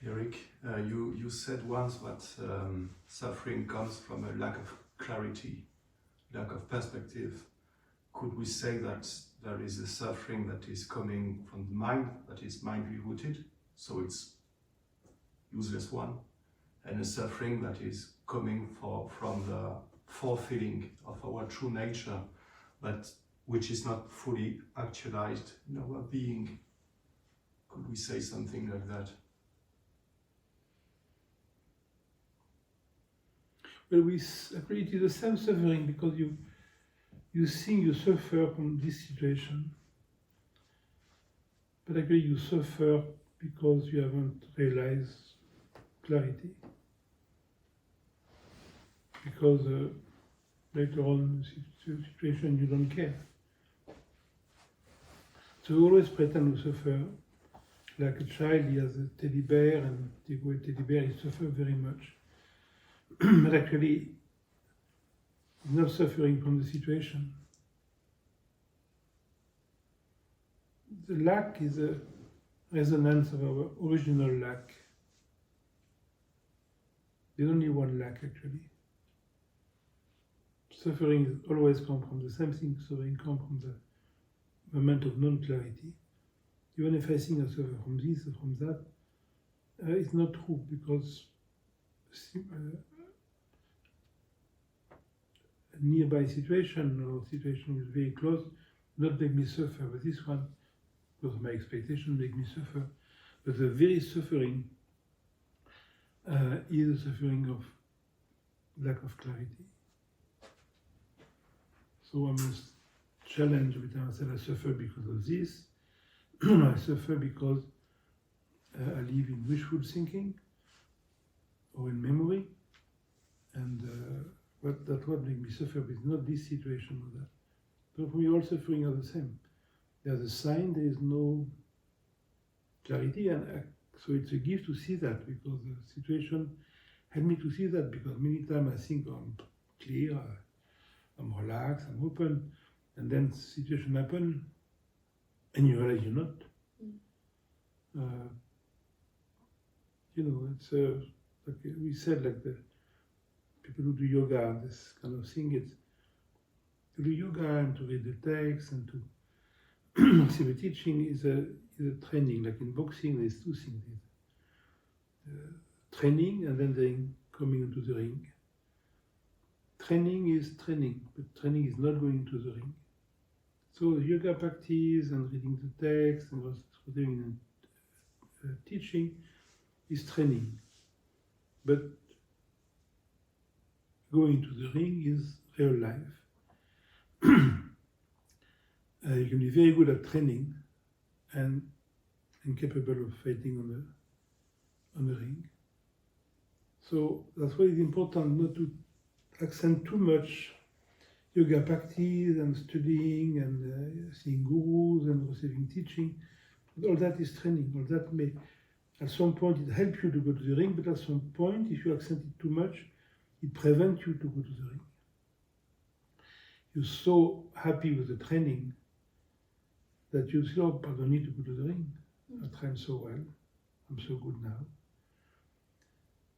Eric, you said once that suffering comes from a lack of clarity, lack of perspective. Could we say that there is a suffering that is coming from the mind, that is mindly rooted, so it's useless one, and a suffering that is coming from the fulfilling of our true nature, but which is not fully actualized in our being? Could we say something like that? Well, we agree it is the same suffering, because you think you suffer from this situation, but actually you suffer because you haven't realized clarity. Because later on, the situation you don't care. So we always pretend we suffer. Like a child, he has a teddy bear, and they go a teddy bear, he suffers very much. But actually, he's not suffering from the situation. The lack is a resonance of our original lack. There's only one lack, actually. Suffering is always come from the same thing. Suffering comes from the moment of non-clarity. Even if I think I suffer from this or from that, it's not true, because a nearby situation or situation which is very close not make me suffer, but this one, because my expectation, make me suffer. But the very suffering is the suffering of lack of clarity. So I must challenge with myself. I suffer because of this. I suffer because I live in wishful thinking or in memory, and that's what makes me suffer, but not this situation or that. So for me, all suffering are the same. There's a sign, there is no clarity, and so it's a gift to see that, because the situation helped me to see that, because many times I think I'm clear, I'm relaxed, I'm open, and then situation happen, and you realize you're not. It's like we said, like the people who do yoga, this kind of thing, it's to do yoga and to read the text and to see the teaching is a training. Like in boxing, there's two things: training and then coming into the ring. Training is training, but training is not going to the ring. So yoga practice and reading the text and doing teaching is training, but going to the ring is real life. You can be very good at training and incapable of fighting on the ring. So that's why it's important not to accent too much yoga practice and studying and seeing gurus and receiving teaching. All that is training. All that may, at some point, it helps you to go to the ring, but at some point, if you accent it too much, it prevents you to go to the ring. You're so happy with the training that you say, oh, I don't need to go to the ring. I train so well. I'm so good now.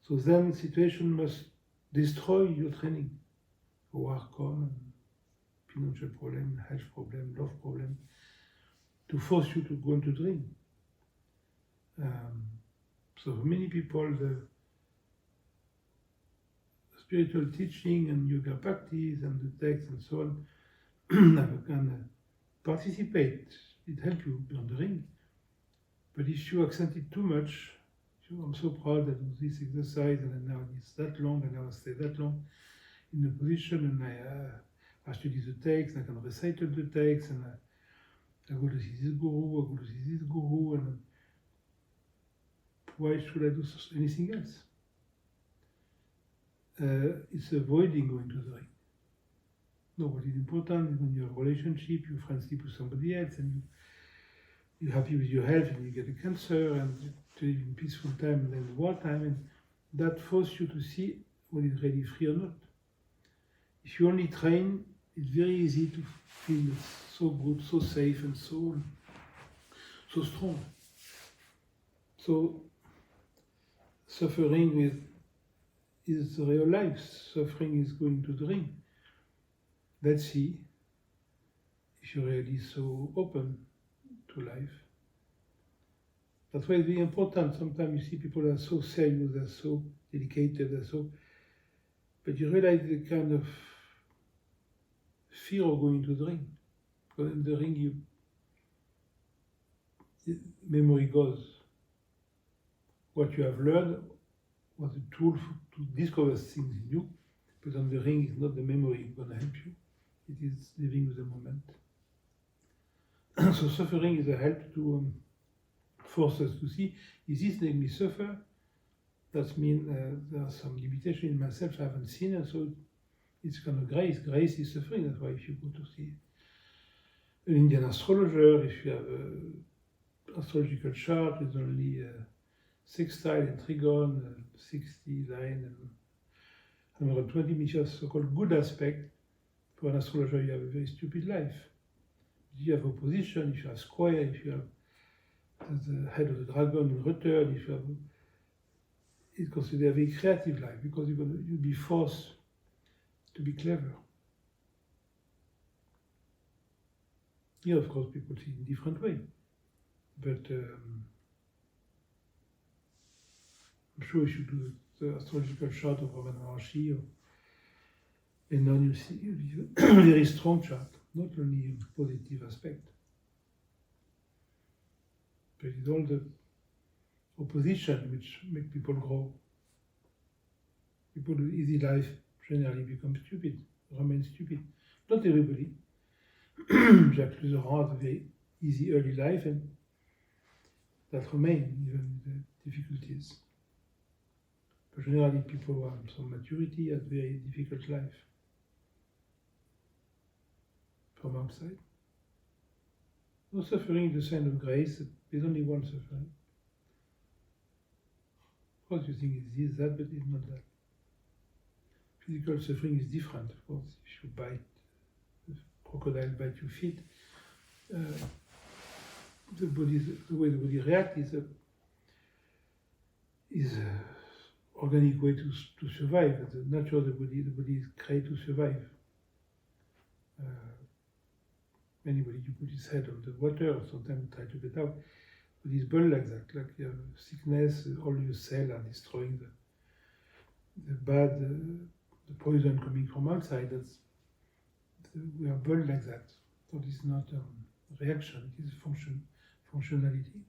So then the situation must destroy your training. Work come, financial problem, health problem, love problem, to force you to go into the ring. So for many people, the spiritual teaching and yoga practice and the text and so on can participate. It helps you be on the ring. But if you accent it too much, I'm so proud that I do this exercise and now it's that long and I will stay that long in the position, and I study the text, I can recite the text, and I go to see this guru, I go to see this guru, and why should I do anything else? It's avoiding going to the ring. No, what is important is when you have a relationship, you friends sleep with somebody else, and you're happy with your health, and you get a cancer, and to live in peaceful time, and then wartime, and that forces you to see when it's really free or not. If you only train, it's very easy to feel so good, so safe, and so strong. So suffering is real life. Suffering is going to the ring. Let's see if you're really so open to life. That's why it's very important. Sometimes you see people are so serious, they're so dedicated, but you realize the kind of fear of going to the ring. Because in the ring, memory goes. What you have learned was a tool to discover things in you, but on the ring is not the memory going to help you. It is living with the moment. So suffering is a help to force us to see, is this making me suffer? That means there are some limitation in myself I haven't seen, and so it's kind of grace. Grace is suffering. That's why if you go to see an Indian astrologer, if you have an astrological chart with only sextile and trigon, 60 line and 120 meters, so-called good aspect, for an astrologer you have a very stupid life. If you have opposition, if you have square, if you have the head of the dragon in return, if you have, it's considered a very creative life because you'll be forced to be clever. Here, of course, people see it in a different way, but I'm sure if you do the astrological chart of Roman hierarchy, and then you see a very strong chart, not only a positive aspect, but it's all the opposition which make people grow. People with easy life generally become stupid, remain stupid. Not everybody. Jacques Luzeron had a very easy early life, and that remain even with the difficulties. But generally, people who have some maturity have very difficult life from outside. No suffering is the sign of grace. There's only one suffering. Of course, you think it's this, that, but it's not that. Physical suffering is different, of course. If you bite, the crocodile bite your feet, the way the body reacts is organic way to survive. The nature of the body is created to survive. Anybody, you put his head on the water, or sometimes try to get out, but it's built like that. Like you have sickness, all your cells are destroying the the poison coming from outside. We are built like that. So it's not a reaction, it is functionality.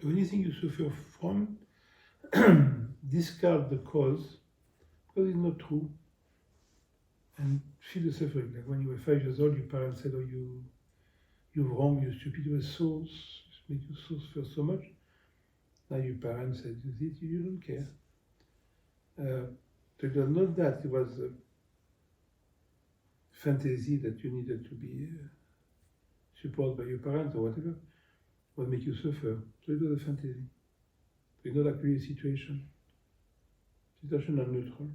So anything you suffer from, discard the cause, because it's not true, and feel the suffering. Like when you were 5 years old, your parents said, "Oh, you're wrong, you're stupid." It was so make you suffer so much. Now your parents said, "You don't care." So it was not that; it was a fantasy that you needed to be supported by your parents or whatever. What make you suffer? So it was a fantasy. It's not actually a situation. Situations are neutral.